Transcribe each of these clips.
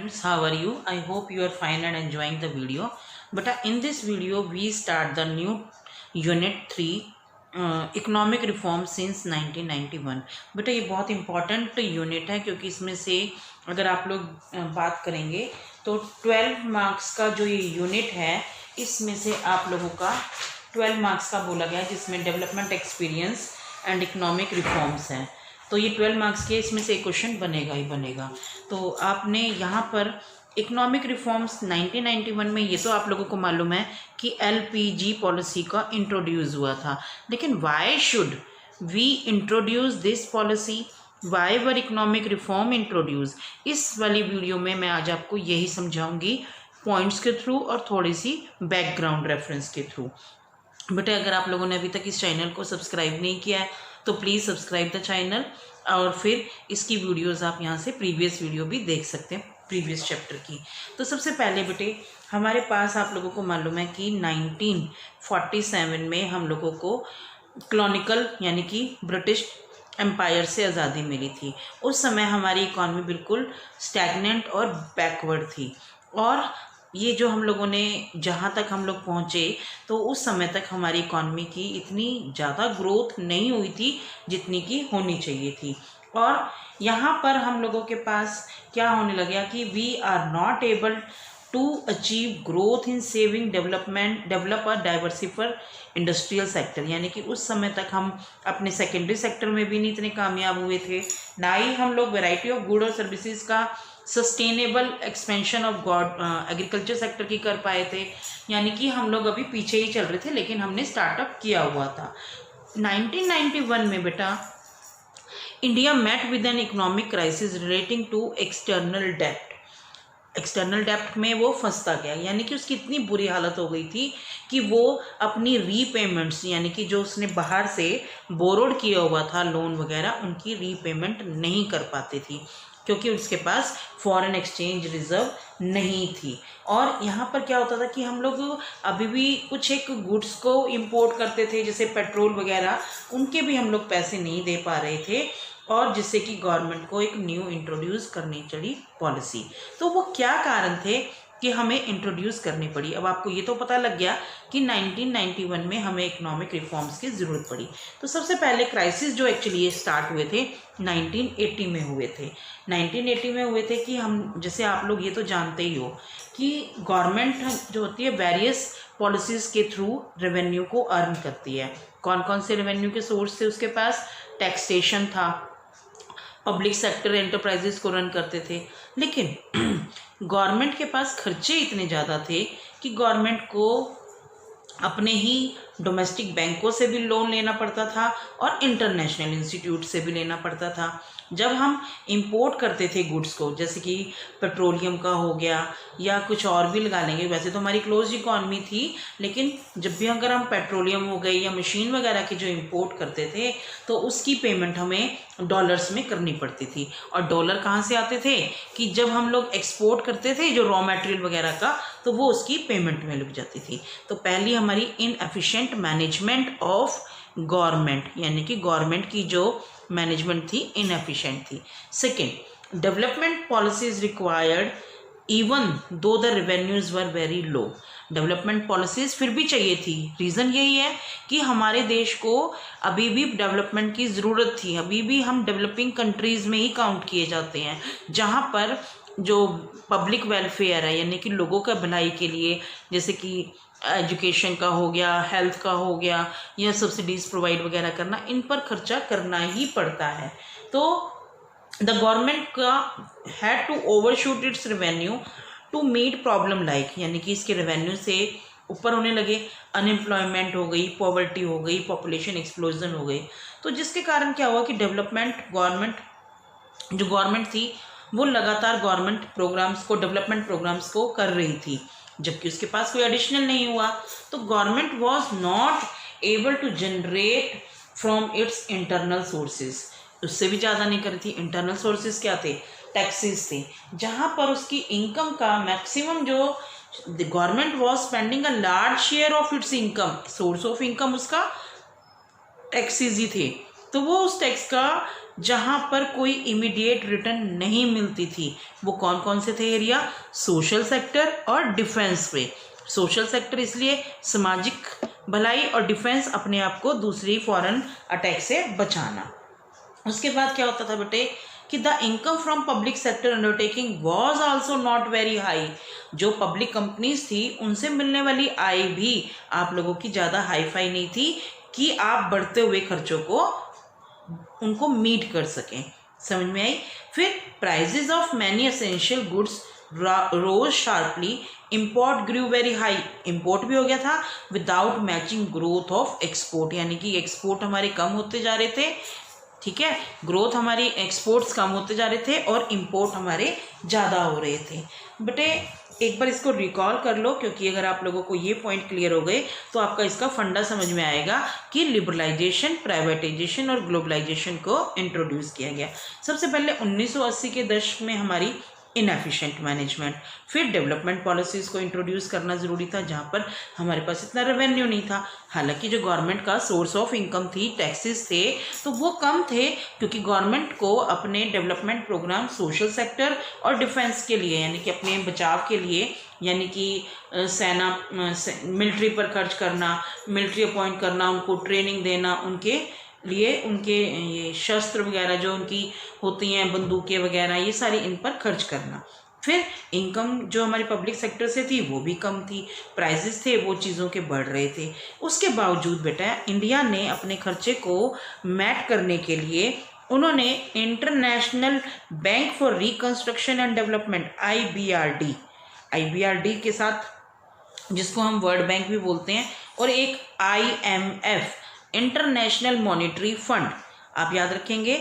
students, how are you? I hope you are fine and enjoying the video. But in this video we start the new unit 3 economic reform since 1991। बेटा ये बहुत important unit है क्योंकि इसमें से अगर आप लोग बात करेंगे तो 12 मार्क्स का जो ये यूनिट है इसमें से आप लोगों का 12 मार्क्स का बोला गया है जिसमें development experience and economic reforms हैं। तो ये 12 मार्क्स के इसमें से एक क्वेश्चन बनेगा ही बनेगा। तो आपने यहाँ पर इकोनॉमिक रिफॉर्म्स 1991 में ये तो आप लोगों को मालूम है कि LPG पॉलिसी का इंट्रोड्यूस हुआ था, लेकिन why should we introduce this policy, why were economic reform introduce, इस वाली वीडियो में मैं आज आपको यही समझाऊंगी पॉइंट्स के थ्रू और थोड़ी सी बैकग्राउंड रेफरेंस के थ्रू। बट अगर आप लोगों ने अभी तक इस चैनल को सब्सक्राइब नहीं किया है तो प्लीज़ सब्सक्राइब द चैनल और फिर इसकी वीडियोस आप यहाँ से प्रीवियस वीडियो भी देख सकते हैं प्रीवियस चैप्टर की। तो सबसे पहले बेटे हमारे पास आप लोगों को मालूम है कि 1947 में हम लोगों को कॉलोनियल यानी कि ब्रिटिश एम्पायर से आज़ादी मिली थी। उस समय हमारी इकॉनमी बिल्कुल स्टैग्नेंट और बैकवर्ड थी और ये जो हम लोगों ने जहाँ तक हम लोग पहुँचे तो उस समय तक हमारी इकॉनमी की इतनी ज़्यादा ग्रोथ नहीं हुई थी जितनी की होनी चाहिए थी। और यहाँ पर हम लोगों के पास क्या होने लगा कि we are not able to achieve growth in saving develop और डाइवर्सिफाई इंडस्ट्रियल सेक्टर, यानी कि उस समय तक हम अपने सेकेंडरी सेक्टर में भी नहीं इतने कामयाब हुए थे, ना ही हम लोग वैरायटी ऑफ गुड और सर्विसेज का sustainable expansion of agriculture sector की कर पाए थे, यानी कि हम लोग अभी पीछे ही चल रहे थे, लेकिन हमने स्टार्टअप किया हुआ था। 1991 में बेटा India met with an economic crisis relating to external डेप्ट। एक्सटर्नल डेप्ट में वो फंसता गया, यानी कि उसकी इतनी बुरी हालत हो गई थी कि वो अपनी रीपेमेंट्स यानी कि जो उसने बाहर से बोरोड किया हुआ था लोन वगैरह उनकी रीपेमेंट नहीं कर पाती थी क्योंकि उसके पास फॉरेन एक्सचेंज रिजर्व नहीं थी। और यहाँ पर क्या होता था कि हम लोग अभी भी कुछ एक गुड्स को इंपोर्ट करते थे जैसे पेट्रोल वगैरह, उनके भी हम लोग पैसे नहीं दे पा रहे थे और जिससे कि गवर्नमेंट को एक न्यू इंट्रोड्यूस करनी चली पॉलिसी। तो वो क्या कारण थे कि हमें इंट्रोड्यूस करनी पड़ी। अब आपको ये तो पता लग गया कि 1991 में हमें इकोनॉमिक रिफॉर्म्स की ज़रूरत पड़ी। तो सबसे पहले क्राइसिस जो एक्चुअली ये स्टार्ट हुए थे 1980 में हुए थे। 1980 में हुए थे कि हम जैसे आप लोग ये तो जानते ही हो कि गवर्नमेंट जो होती है वेरियस पॉलिसीज़ के थ्रू रेवेन्यू को अर्न करती है। कौन कौन से रेवेन्यू के सोर्स थे उसके पास? टैक्सेशन था, पब्लिक सेक्टर एंटरप्राइजेस को रन करते थे, लेकिन गवर्नमेंट के पास खर्चे इतने ज़्यादा थे कि गवर्नमेंट को अपने ही डोमेस्टिक बैंकों से भी लोन लेना पड़ता था और इंटरनेशनल इंस्टीट्यूट से भी लेना पड़ता था। जब हम इंपोर्ट करते थे गुड्स को जैसे कि पेट्रोलियम का हो गया या कुछ और भी लगा लेंगे, वैसे तो हमारी क्लोज इकॉनमी थी, लेकिन जब भी अगर हम पेट्रोलियम हो गई या मशीन वगैरह की जो इंपोर्ट करते थे तो उसकी पेमेंट हमें डॉलर्स में करनी पड़ती थी। और डॉलर कहाँ से आते थे कि जब हम लोग एक्सपोर्ट करते थे जो रॉ मटेरियल वगैरह का तो वो उसकी पेमेंट में लग जाती थी। तो पहली हमारी इनएफिशिएंट मैनेजमेंट ऑफ गवर्नमेंट, यानी कि गवर्नमेंट की जो मैनेजमेंट थी इनएफिशिएंट थी। Second, development policies required even though the revenues were very low. Development policies फिर भी चाहिए थी। रीज़न यही है कि हमारे देश को अभी भी डेवलपमेंट की ज़रूरत थी। अभी भी हम डेवलपिंग कंट्रीज़ में ही काउंट किए जाते हैं जहाँ पर जो पब्लिक वेलफेयर है यानी कि लोगों का भलाई के लिए जैसे कि एजुकेशन का हो गया, हेल्थ का हो गया या सब्सिडीज़ प्रोवाइड वगैरह करना, इन पर खर्चा करना ही पड़ता है। तो द गवर्नमेंट का had to overshoot its revenue to meet problem like, यानी कि इसके रेवेन्यू से ऊपर होने लगे, अनएम्प्लॉयमेंट हो गई, पॉवर्टी हो गई, पॉपुलेशन एक्सप्लोजन हो गई। तो जिसके कारण क्या हुआ कि गवर्नमेंट थी वो लगातार डेवलपमेंट प्रोग्राम्स को कर रही थी जबकि उसके पास कोई एडिशनल नहीं हुआ। तो government was not able to generate from its internal sources, उससे भी ज़्यादा नहीं कर रही थी। इंटरनल सोर्सेज क्या थे? टैक्सेस थे, जहाँ पर उसकी इनकम का मैक्सिमम जो the government was spending a large share of its income, source of income उसका टैक्सेस ही थे। तो वो उस टैक्स का जहाँ पर कोई इमीडिएट रिटर्न नहीं मिलती थी। वो कौन कौन से थे एरिया? सोशल सेक्टर और डिफेंस पे। सोशल सेक्टर इसलिए सामाजिक भलाई, और डिफेंस अपने आप को दूसरी फॉरेन अटैक से बचाना। उसके बाद क्या होता था बेटे कि the income from public sector undertaking was also not very high. जो पब्लिक कंपनीज थी उनसे मिलने वाली आय भी आप लोगों की ज़्यादा हाई फाई नहीं थी कि आप बढ़ते हुए खर्चों को उनको मीट कर सकें। समझ में आई? फिर prices of many essential goods rose sharply, import grew very high. Import भी हो गया था without matching growth of export, यानी कि एक्सपोर्ट हमारे कम होते जा रहे थे। ठीक है, ग्रोथ हमारी एक्सपोर्ट्स कम होते जा रहे थे और इंपोर्ट हमारे ज़्यादा हो रहे थे। बेटे एक बार इसको रिकॉल कर लो, क्योंकि अगर आप लोगों को ये पॉइंट क्लियर हो गए तो आपका इसका फंडा समझ में आएगा कि लिबरलाइजेशन, प्राइवेटाइजेशन और ग्लोबलाइजेशन को इंट्रोड्यूस किया गया। सबसे पहले 1980 के दशक में हमारी इनएफिशिएंट मैनेजमेंट, फिर डेवलपमेंट पॉलिसीज़ को इंट्रोड्यूस करना ज़रूरी था जहाँ पर हमारे पास इतना रेवेन्यू नहीं था। हालांकि जो गवर्नमेंट का सोर्स ऑफ इनकम थी, टैक्सेस थे, तो वो कम थे, क्योंकि गवर्नमेंट को अपने डेवलपमेंट प्रोग्राम सोशल सेक्टर और डिफेंस के लिए, यानी कि अपने बचाव के लिए, यानी कि सेना मिलिट्री पर खर्च करना, मिलिट्री अपॉइंट करना, उनको ट्रेनिंग देना, उनके लिए उनके ये शस्त्र वगैरह जो उनकी होती हैं, बंदूकें वगैरह, ये सारी इन पर खर्च करना। फिर इनकम जो हमारी पब्लिक सेक्टर से थी वो भी कम थी, प्राइजेस थे वो चीज़ों के बढ़ रहे थे। उसके बावजूद बेटा इंडिया ने अपने खर्चे को मैट करने के लिए उन्होंने international bank for reconstruction and development IBRD के साथ, जिसको हम वर्ल्ड बैंक भी बोलते हैं, और एक IMF इंटरनेशनल मॉनिटरी फंड, आप याद रखेंगे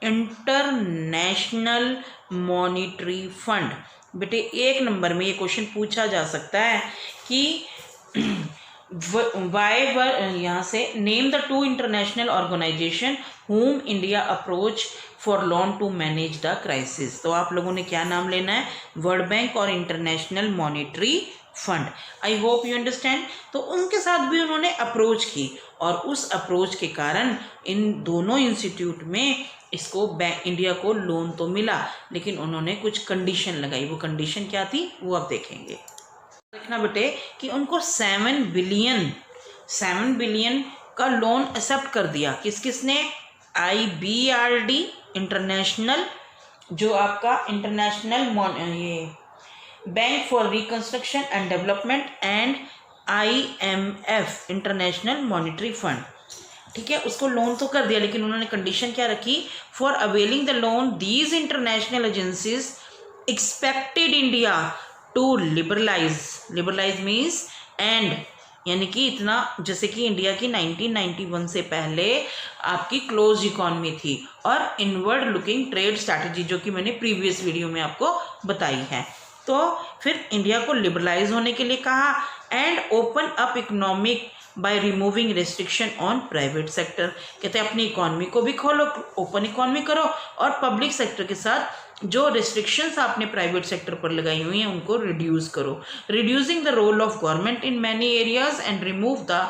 इंटरनेशनल मॉनिटरी फंड। बेटे एक नंबर में ये क्वेश्चन पूछा जा सकता है कि वाई वर, यहाँ से name the two international organization whom India approach for loan to manage the crisis. तो आप लोगों ने क्या नाम लेना है? वर्ल्ड बैंक और International Monetary Fund. I hope you understand. तो उनके साथ भी उन्होंने अप्रोच की, और उस अप्रोच के कारण इन दोनों इंस्टीट्यूट में इसको इंडिया को लोन तो मिला, लेकिन उन्होंने कुछ कंडीशन लगाई। वो कंडीशन क्या थी वो आप देखेंगे। देखना बेटे कि उनको 7 बिलियन का लोन एक्सेप्ट कर दिया। किसने? IBRD इंटरनेशनल, जो आपका इंटरनेशनल ये bank for reconstruction and development, and IMF international Monetary fund. ठीक है, उसको लोन तो कर दिया, लेकिन उन्होंने कंडीशन क्या रखी? For availing the loan these international agencies expected India to liberalise means and, यानी कि इतना, जैसे कि इंडिया की 1991 से पहले आपकी क्लोज इकॉनमी थी और इनवर्ड लुकिंग ट्रेड स्ट्रैटेजी, जो कि मैंने प्रीवियस वीडियो में आपको बताई है। तो फिर इंडिया को लिबरलाइज होने के लिए कहा, and open up economic by removing restriction on private sector. कहते हैं अपनी इकॉनमी को भी खोलो, ओपन इकॉनमी करो, और पब्लिक सेक्टर के साथ जो रिस्ट्रिक्शंस आपने प्राइवेट सेक्टर पर लगाई हुई हैं उनको रिड्यूस करो। Reducing the role of government in many areas and remove the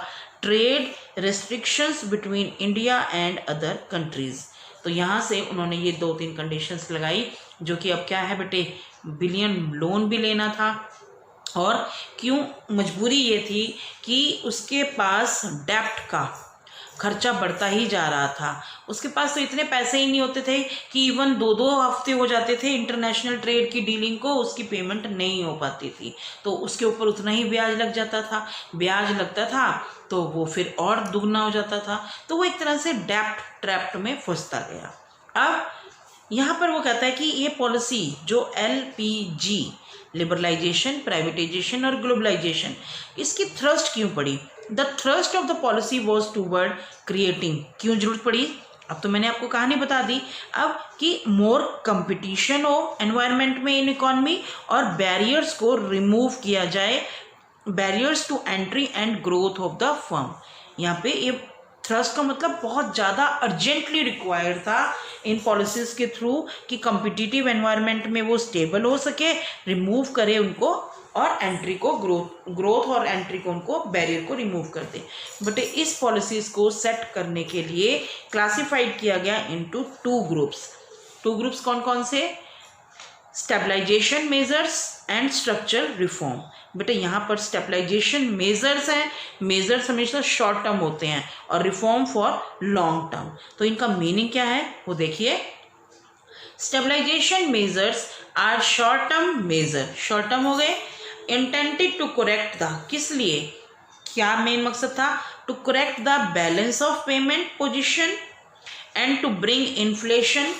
trade restrictions between India and other countries. तो यहाँ से उन्होंने ये 2-3 कंडीशंस लगाई, जो कि अब क्या है बेटे, बिलियन लोन भी लेना था, और क्यों मजबूरी ये थी कि उसके पास डेप्ट का खर्चा बढ़ता ही जा रहा था। उसके पास तो इतने पैसे ही नहीं होते थे कि इवन 2-2 हफ्ते हो जाते थे इंटरनेशनल ट्रेड की डीलिंग को, उसकी पेमेंट नहीं हो पाती थी, तो उसके ऊपर उतना ही ब्याज लग जाता था। ब्याज लगता था तो वो फिर और दुगना हो जाता था, तो वो एक तरह से डेप्ट ट्रैप्ट में फंसता गया। अब यहाँ पर वो कहता है कि ये पॉलिसी जो LPG, लिबरलाइजेशन, प्राइवेटाइजेशन और ग्लोबलाइजेशन, इसकी थ्रस्ट क्यों पड़ी? The thrust of the policy was toward creating, क्यों जरूरत पड़ी? अब तो मैंने आपको कहानी बता दी। अब कि मोर कंपटीशन हो एनवायरनमेंट में इन इकॉनमी, और बैरियर्स को रिमूव किया जाए, barriers to entry and growth of the firm. यहाँ पे ये थ्रस्ट का मतलब बहुत ज़्यादा अर्जेंटली रिक्वायर्ड था इन पॉलिसीज़ के थ्रू कि कम्पिटिटिव एनवायरनमेंट में वो स्टेबल हो सके, रिमूव करे उनको और एंट्री को ग्रोथ और एंट्री को उनको बैरियर को रिमूव कर दे। बट इस पॉलिसीज़ को सेट करने के लिए क्लासिफाइड किया गया इनटू टू ग्रुप्स। कौन कौन से? Stabilisation measures and structural reform. बेटा यहाँ पर स्टेबलाइजेशन मेजर्स हैं, मेजर्स हमेशा शॉर्ट टर्म होते हैं और रिफॉर्म फॉर लॉन्ग टर्म। तो इनका मीनिंग क्या है वो देखिए। Stabilisation measures are short term measure, short term हो गए, इंटेंडेड टू करेक्ट द, किस लिए, क्या मेन मकसद था? To correct the balance of payment position and to bring inflation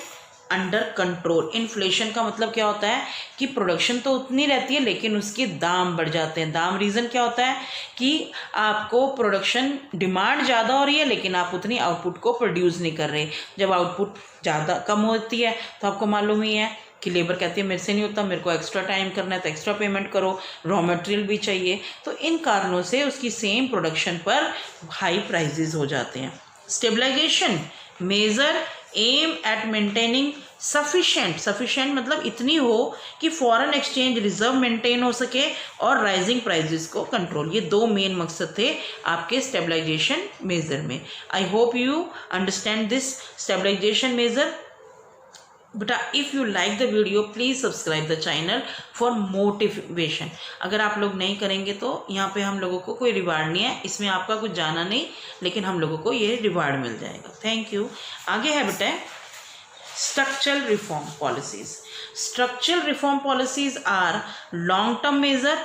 under control. Inflation का मतलब क्या होता है कि प्रोडक्शन तो उतनी रहती है लेकिन उसके दाम बढ़ जाते हैं। दाम रीज़न क्या होता है कि आपको प्रोडक्शन डिमांड ज़्यादा हो रही है लेकिन आप उतनी आउटपुट को प्रोड्यूस नहीं कर रहे। जब आउटपुट ज़्यादा कम होती है तो आपको मालूम ही है कि लेबर कहती है मेरे से नहीं होता, मेरे को एक्स्ट्रा टाइम करना है तो एक्स्ट्रा पेमेंट करो, रॉ मटेरियल भी चाहिए। तो इन कारणों से उसकी सेम प्रोडक्शन पर हाई प्राइजेज हो जाते हैं। Stabilisation measure aim at maintaining sufficient मतलब इतनी हो कि फॉरेन एक्सचेंज रिजर्व मेंटेन हो सके और राइजिंग प्राइजेस को कंट्रोल। ये दो मेन मकसद थे आपके स्टेबलाइजेशन मेजर में। I hope you understand this stabilization measure. बेटा if you like the video please subscribe the channel for motivation. अगर आप लोग नहीं करेंगे तो यहाँ पे हम लोगों को कोई रिवार्ड नहीं है, इसमें आपका कुछ जाना नहीं, लेकिन हम लोगों को ये रिवार्ड मिल जाएगा। Thank you. आगे है बेटा structural reform policies. Structural reform policies are long term measure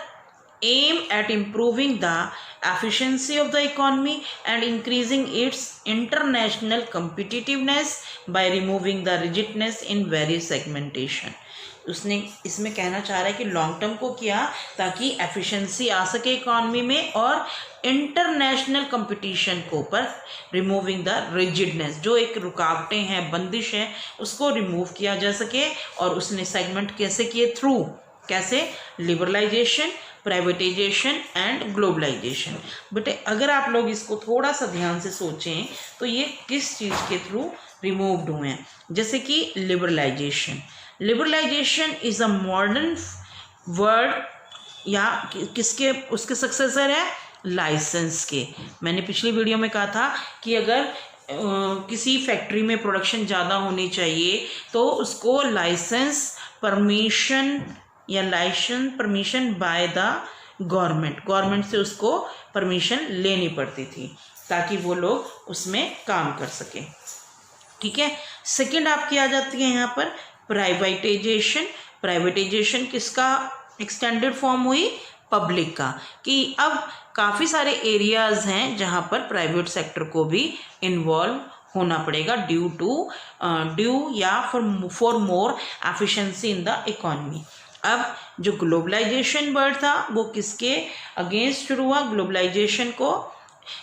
aim at improving the efficiency of the economy and increasing its international competitiveness by removing the rigidness in various segmentation। उसने इसमें कहना चाह रहा है कि लॉन्ग टर्म को किया ताकि एफिशिएंसी आ सके इकॉनमी में और इंटरनेशनल कंपटीशन को पर रिमूविंग द रिजिडनेस, जो एक रुकावटें हैं, बंदिश है, उसको रिमूव किया जा सके। और उसने सेगमेंट कैसे किए? थ्रू कैसे? Liberalisation, privatisation and globalisation. बेटे अगर आप लोग इसको थोड़ा सा ध्यान से सोचें तो ये किस चीज़ के थ्रू रिमूव्ड हुए हैं? जैसे कि liberalisation is a modern word, या किसके उसके सक्सेसर है? लाइसेंस के। मैंने पिछली वीडियो में कहा था कि अगर किसी फैक्ट्री में प्रोडक्शन ज़्यादा होनी चाहिए तो उसको licence permission by the government से उसको परमिशन लेनी पड़ती थी ताकि वो लोग उसमें काम कर सकें। ठीक है। सेकंड आपकी आ जाती है यहाँ पर प्राइवेटाइजेशन किसका एक्सटेंडेड फॉर्म हुई? पब्लिक का, कि अब काफ़ी सारे एरियाज़ हैं जहाँ पर प्राइवेट सेक्टर को भी इन्वॉल्व होना पड़ेगा ड्यू या for more efficiency in the economy. अब जो ग्लोबलाइजेशन वर्ड था वो किसके अगेंस्ट शुरू हुआ? ग्लोबलाइजेशन को,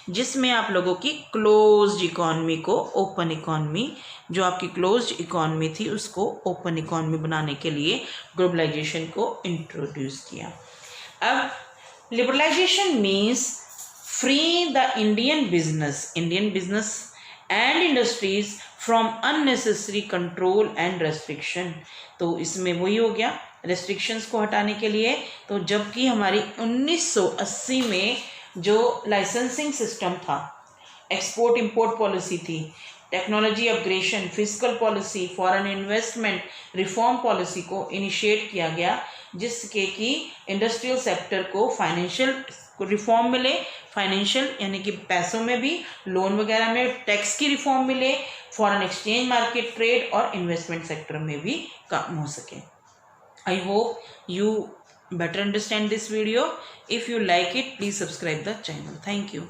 जिसमें आप लोगों की क्लोज्ड इकॉनमी को ओपन इकॉनमी, जो आपकी क्लोज्ड इकॉनमी थी उसको ओपन इकॉनमी बनाने के लिए ग्लोबलाइजेशन को इंट्रोड्यूस किया। अब liberalisation means free the Indian business and industries from unnecessary control and restriction. तो इसमें वही हो गया रेस्ट्रिक्शंस को हटाने के लिए। तो जबकि हमारी 1980 में जो लाइसेंसिंग सिस्टम था, एक्सपोर्ट इंपोर्ट पॉलिसी थी, technology upgradation, physical policy, foreign investment reform policy को इनिशिएट किया गया, जिसके कि इंडस्ट्रियल सेक्टर को फाइनेंशियल रिफॉर्म मिले, फाइनेंशियल यानी कि पैसों में भी, लोन वगैरह में, टैक्स की रिफॉर्म मिले, फॉरेन एक्सचेंज मार्केट, ट्रेड और इन्वेस्टमेंट सेक्टर में भी काम हो सके। I hope you better understand this video. If you like it, please subscribe the channel. Thank you.